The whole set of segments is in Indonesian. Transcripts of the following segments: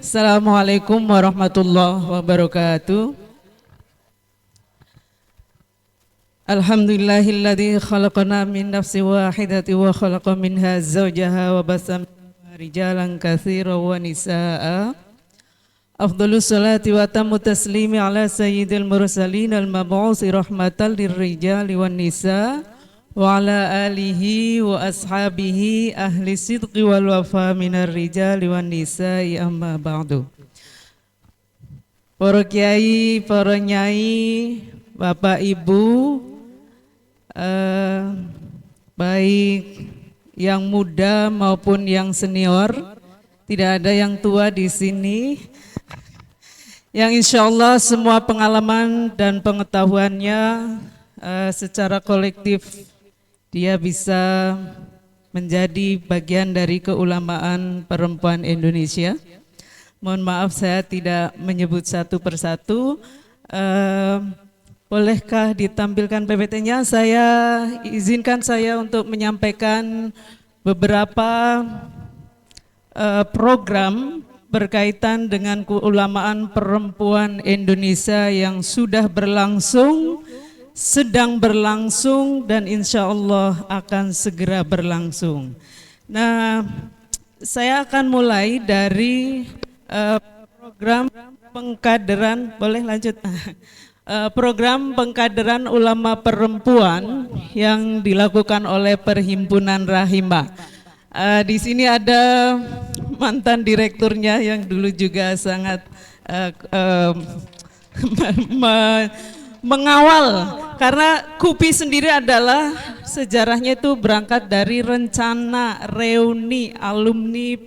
Assalamualaikum warahmatullahi wabarakatuh. Alhamdulillahilladzi khalaqana min nafsin wahidatin wa khalaqa minha zawjaha wa bassa minhuma rijalan katsiran wa nisaa'a. Afdhalus salati wa tammu taslimi ala sayyidil mursalin al-mab'uusi rahmatan lirrijali wan nisaa wa ala alihi wa ashabihi ahli sidqi wal wafa minar rijali wan nisa'i amma ba'du. Para kiai, para nyai, Bapak Ibu, baik yang muda maupun yang senior, tidak ada yang tua di sini, yang insya Allah semua pengalaman dan pengetahuannya secara kolektif dia bisa menjadi bagian dari keulamaan perempuan Indonesia. Mohon maaf saya tidak menyebut satu persatu. Bolehkah ditampilkan PPT-nya? Izinkan saya untuk menyampaikan beberapa program berkaitan dengan keulamaan perempuan Indonesia yang sudah berlangsung, sedang berlangsung, dan insya Allah akan segera berlangsung. Nah, saya akan mulai dari program pengkaderan, boleh lanjut? Program pengkaderan ulama perempuan yang dilakukan oleh Perhimpunan Rahimah. Di sini ada mantan direkturnya yang dulu juga sangat mengawal, karena KUPI sendiri adalah sejarahnya itu berangkat dari rencana reuni alumni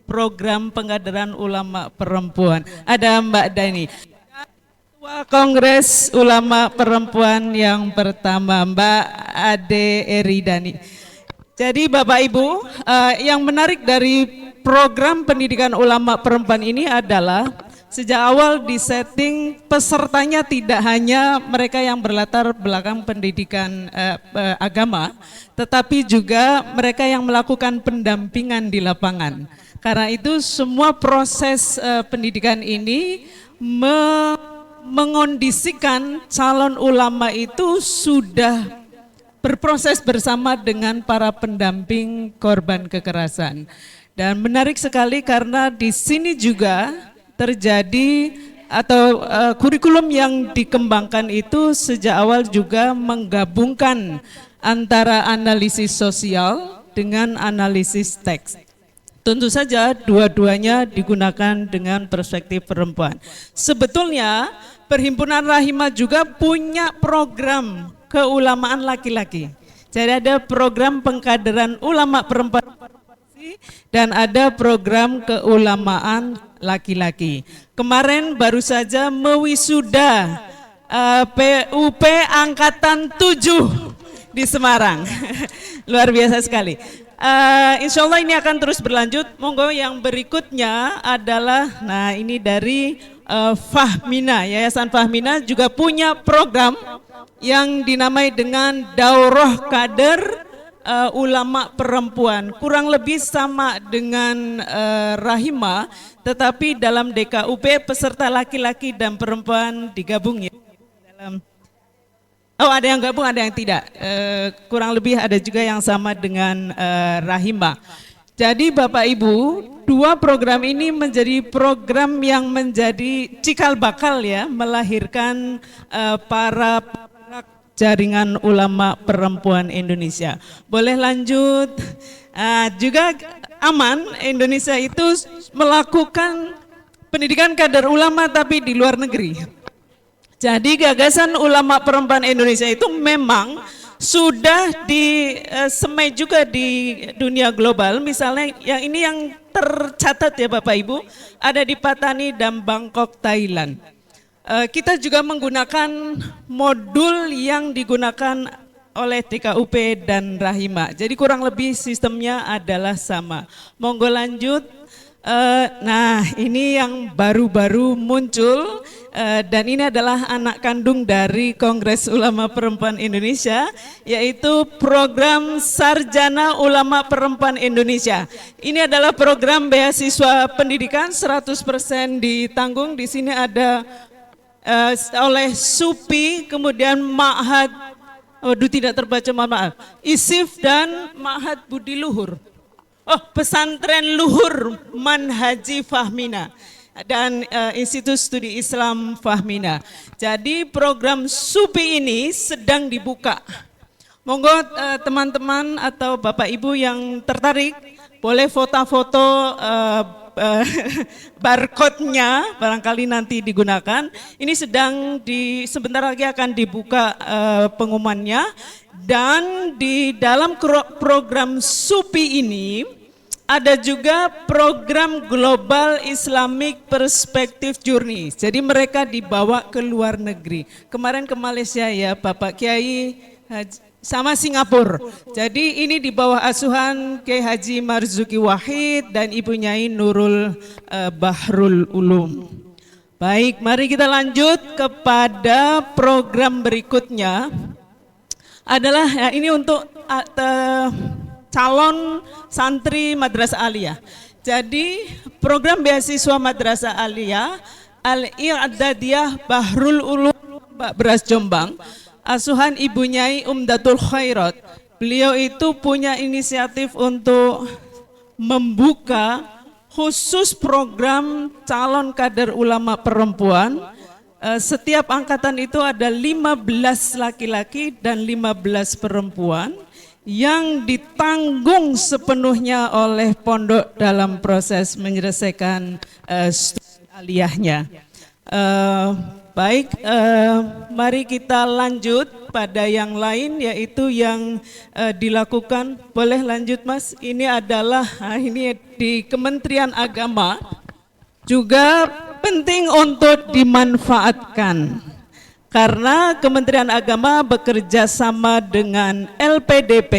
program pengkaderan ulama perempuan. Ada Mbak Dani, Ketua Kongres Ulama Perempuan yang pertama, Mbak Ade Eridani. Jadi Bapak Ibu, yang menarik dari program pendidikan ulama perempuan ini adalah sejak awal disetting pesertanya tidak hanya mereka yang berlatar belakang pendidikan agama, tetapi juga mereka yang melakukan pendampingan di lapangan. Karena itu semua proses pendidikan ini mengondisikan calon ulama itu sudah berproses bersama dengan para pendamping korban kekerasan. Dan menarik sekali karena di sini juga terjadi atau kurikulum yang dikembangkan itu sejak awal juga menggabungkan antara analisis sosial dengan analisis teks. Tentu saja dua-duanya digunakan dengan perspektif perempuan. Sebetulnya Perhimpunan Rahimah juga punya program keulamaan laki-laki. Jadi ada program pengkaderan ulama perempuan dan ada program keulamaan laki-laki. Kemarin baru saja mewisuda PUP Angkatan 7 di Semarang. Luar biasa sekali. Insya Allah ini akan terus berlanjut. Monggo yang berikutnya adalah, nah ini dari Fahmina, Yayasan Fahmina juga punya program yang dinamai dengan Daurah Kader Ulama Perempuan. Kurang lebih sama dengan Rahimah, tetapi dalam DKUP peserta laki-laki dan perempuan digabung ya. Ada yang gabung, ada yang tidak. Kurang lebih ada juga yang sama dengan Rahimah. Jadi Bapak Ibu, dua program ini menjadi program yang menjadi cikal bakal ya, melahirkan para jaringan ulama perempuan Indonesia. Boleh lanjut. Juga aman, Indonesia itu melakukan pendidikan kader ulama tapi di luar negeri. Jadi gagasan ulama perempuan Indonesia itu memang sudah disemai juga di dunia global. Misalnya yang ini yang tercatat ya Bapak Ibu, ada di Patani dan Bangkok, Thailand. Kita juga menggunakan modul yang digunakan oleh TKUP dan Rahimah. Jadi kurang lebih sistemnya adalah sama. Monggo lanjut. Nah ini yang baru-baru muncul. dan ini adalah anak kandung dari Kongres Ulama Perempuan Indonesia, yaitu program Sarjana Ulama Perempuan Indonesia. Ini adalah program beasiswa pendidikan 100% ditanggung. Di sini ada oleh SUPI, kemudian Ma'had, tidak terbaca, mohon maaf, ISIF dan Ma'had Budi Luhur. Pesantren Luhur Manhaji Fahmina dan Institut Studi Islam Fahmina. Jadi program SUPI ini sedang dibuka. Monggo teman-teman atau Bapak Ibu yang tertarik boleh foto-foto barcode-nya, barangkali nanti digunakan. Ini sedang sebentar lagi akan dibuka pengumumannya. Dan di dalam program SUPI ini ada juga program Global Islamic Perspective Journey. Jadi mereka dibawa ke luar negeri. Kemarin ke Malaysia ya Bapak Kiai sama Singapura. Jadi ini di bawah asuhan Kiai Haji Marzuki Wahid dan Ibu Nyai Nurul Bahrul Ulum. Baik, mari kita lanjut kepada program berikutnya. Adalah ini untuk calon santri Madrasah Aliyah. Jadi program beasiswa Madrasah Aliyah Al-I'dadiyah Bahrul Ulum Beras Jombang, asuhan Ibu Nyai Umdatul Khairat. Beliau itu punya inisiatif untuk membuka khusus program calon kader ulama perempuan. Setiap angkatan itu ada 15 laki-laki dan 15 perempuan yang ditanggung sepenuhnya oleh pondok dalam proses menyelesaikan studi aliyahnya. Baik, mari kita lanjut pada yang lain, yaitu yang dilakukan. Boleh lanjut Mas, ini adalah ini di Kementerian Agama juga penting untuk dimanfaatkan karena Kementerian Agama bekerja sama dengan LPDP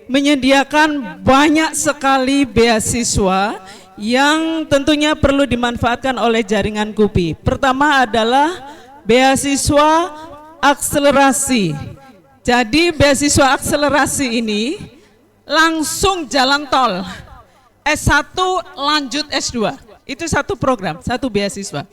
menyediakan banyak sekali beasiswa yang tentunya perlu dimanfaatkan oleh jaringan KUPI. Pertama adalah beasiswa akselerasi. Jadi beasiswa akselerasi ini langsung jalan tol, S1 lanjut S2. Itu satu program, satu beasiswa.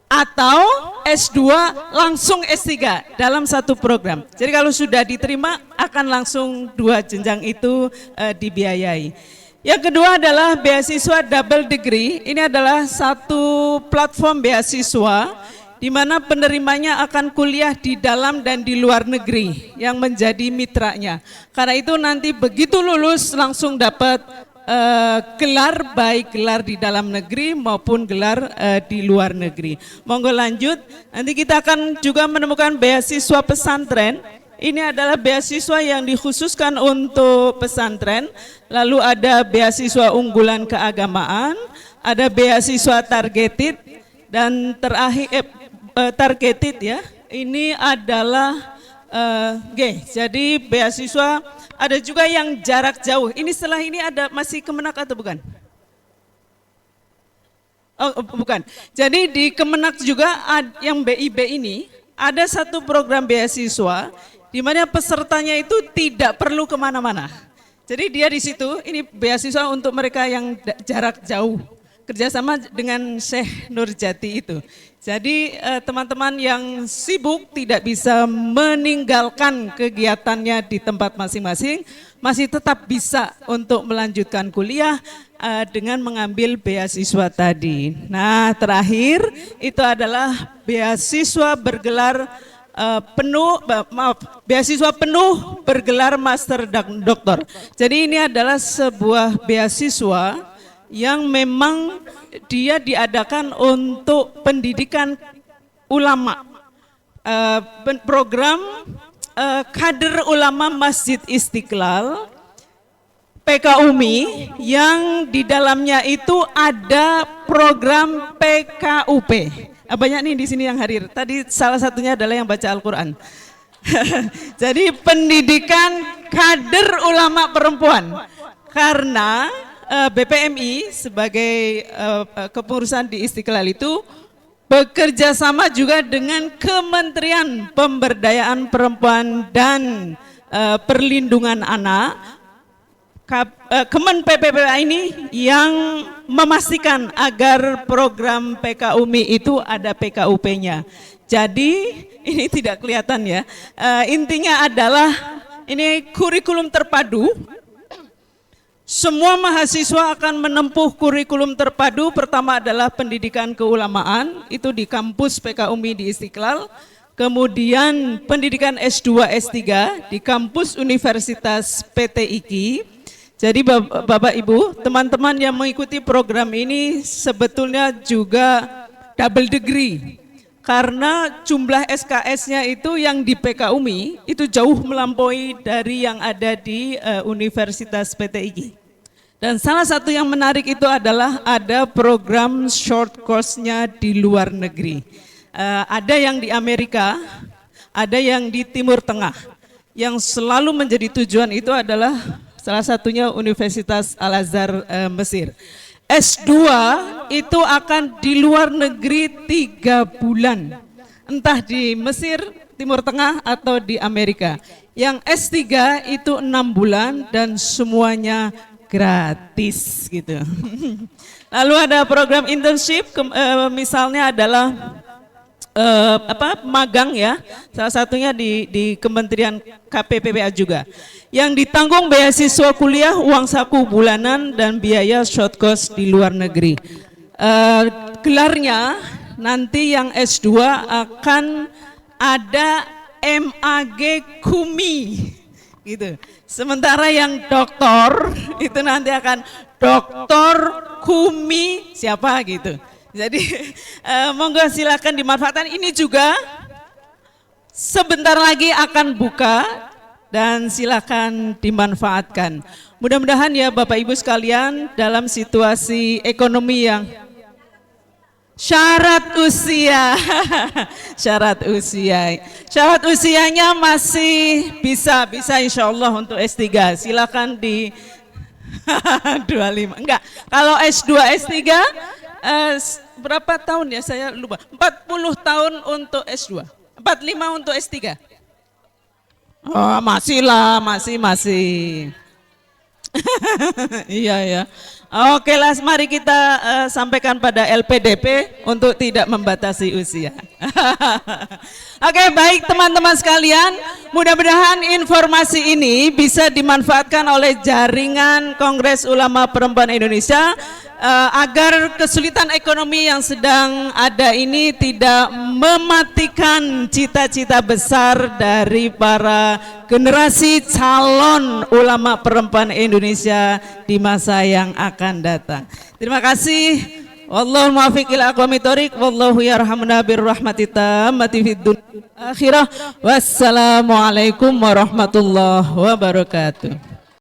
Atau S2 langsung S3 dalam satu program. Jadi kalau sudah diterima akan langsung 2 jenjang itu dibiayai. Yang kedua adalah beasiswa double degree. Ini adalah satu platform beasiswa di mana penerimanya akan kuliah di dalam dan di luar negeri yang menjadi mitranya. Karena itu nanti begitu lulus langsung dapat gelar, baik gelar di dalam negeri maupun gelar di luar negeri. Monggo lanjut, nanti kita akan juga menemukan beasiswa pesantren. Ini adalah beasiswa yang dikhususkan untuk pesantren. Lalu ada beasiswa unggulan keagamaan, ada beasiswa targeted, dan terakhir targeted ya. Ini adalah jadi beasiswa. Ada juga yang jarak jauh. Ini setelah ini ada masih Kemenak atau bukan? Oh, bukan. Jadi di Kemenak juga yang BIB ini ada satu program beasiswa di mana pesertanya itu tidak perlu kemana-mana. Jadi dia di situ, ini beasiswa untuk mereka yang jarak jauh. Kerjasama dengan Syekh Nurjati itu. Jadi teman-teman yang sibuk tidak bisa meninggalkan kegiatannya di tempat masing-masing, masih tetap bisa untuk melanjutkan kuliah dengan mengambil beasiswa tadi. Nah, terakhir itu adalah beasiswa bergelar beasiswa penuh bergelar master dan doktor. Jadi ini adalah sebuah beasiswa yang memang dia diadakan untuk pendidikan ulama. Program kader ulama Masjid Istiqlal PKUMI yang di dalamnya itu ada program PKUP. Banyak nih di sini yang hadir. Tadi salah satunya adalah yang baca Al-Quran. Jadi pendidikan kader ulama perempuan. Karena BPMI sebagai kepengurusan di Istiqlal itu bekerja sama juga dengan Kementerian Pemberdayaan Perempuan dan Perlindungan Anak, Kemen PPPA ini yang memastikan agar program PKUMI itu ada PKUP-nya. Jadi ini tidak kelihatan ya. Intinya adalah ini kurikulum terpadu. Semua mahasiswa akan menempuh kurikulum terpadu. Pertama adalah pendidikan keulamaan, itu di kampus PKUMI di Istiqlal. Kemudian pendidikan S2, S3 di kampus Universitas PT IKI. Jadi Bapak Ibu, teman-teman yang mengikuti program ini sebetulnya juga double degree. Karena jumlah SKS-nya itu yang di PKUMI itu jauh melampaui dari yang ada di Universitas PT IKI. Dan salah satu yang menarik itu adalah ada program short course-nya di luar negeri. Ada yang di Amerika, ada yang di Timur Tengah. Yang selalu menjadi tujuan itu adalah salah satunya Universitas Al-Azhar Mesir. S2 itu akan di luar negeri 3 bulan, entah di Mesir, Timur Tengah atau di Amerika. Yang S3 itu 6 bulan dan semuanya gratis gitu. Lalu ada program internship, misalnya adalah magang ya, salah satunya di Kementerian KPPPA juga, yang ditanggung beasiswa kuliah, uang saku bulanan dan biaya short course di luar negeri. Gelarnya nanti yang S2 akan ada MAG KUMI gitu. Sementara yang doktor itu nanti akan Doktor KUMI siapa gitu. Jadi monggo silakan dimanfaatkan. Ini juga sebentar lagi akan buka dan silakan dimanfaatkan. Mudah-mudahan ya Bapak Ibu sekalian, dalam situasi ekonomi yang syarat usianya masih bisa insya Allah untuk S3. Silakan di 25. Enggak, kalau S2 S3 berapa tahun ya saya lupa, 40 tahun untuk S2, 45 untuk S3. Oh masih lah, masih. Iya ya. Oke lah, mari kita sampaikan pada LPDP untuk tidak membatasi usia. Oke, baik teman-teman sekalian, mudah-mudahan informasi ini bisa dimanfaatkan oleh jaringan Kongres Ulama Perempuan Indonesia agar kesulitan ekonomi yang sedang ada ini tidak mematikan cita-cita besar dari para generasi calon ulama perempuan Indonesia di masa yang akan datang. Terima kasih. Wallahu muwaffiq ila aqwamit thoriq, wallahu yarhamuna birrahmati tammati fid dunya akhirah. Wassalamualaikum warahmatullahi wabarakatuh.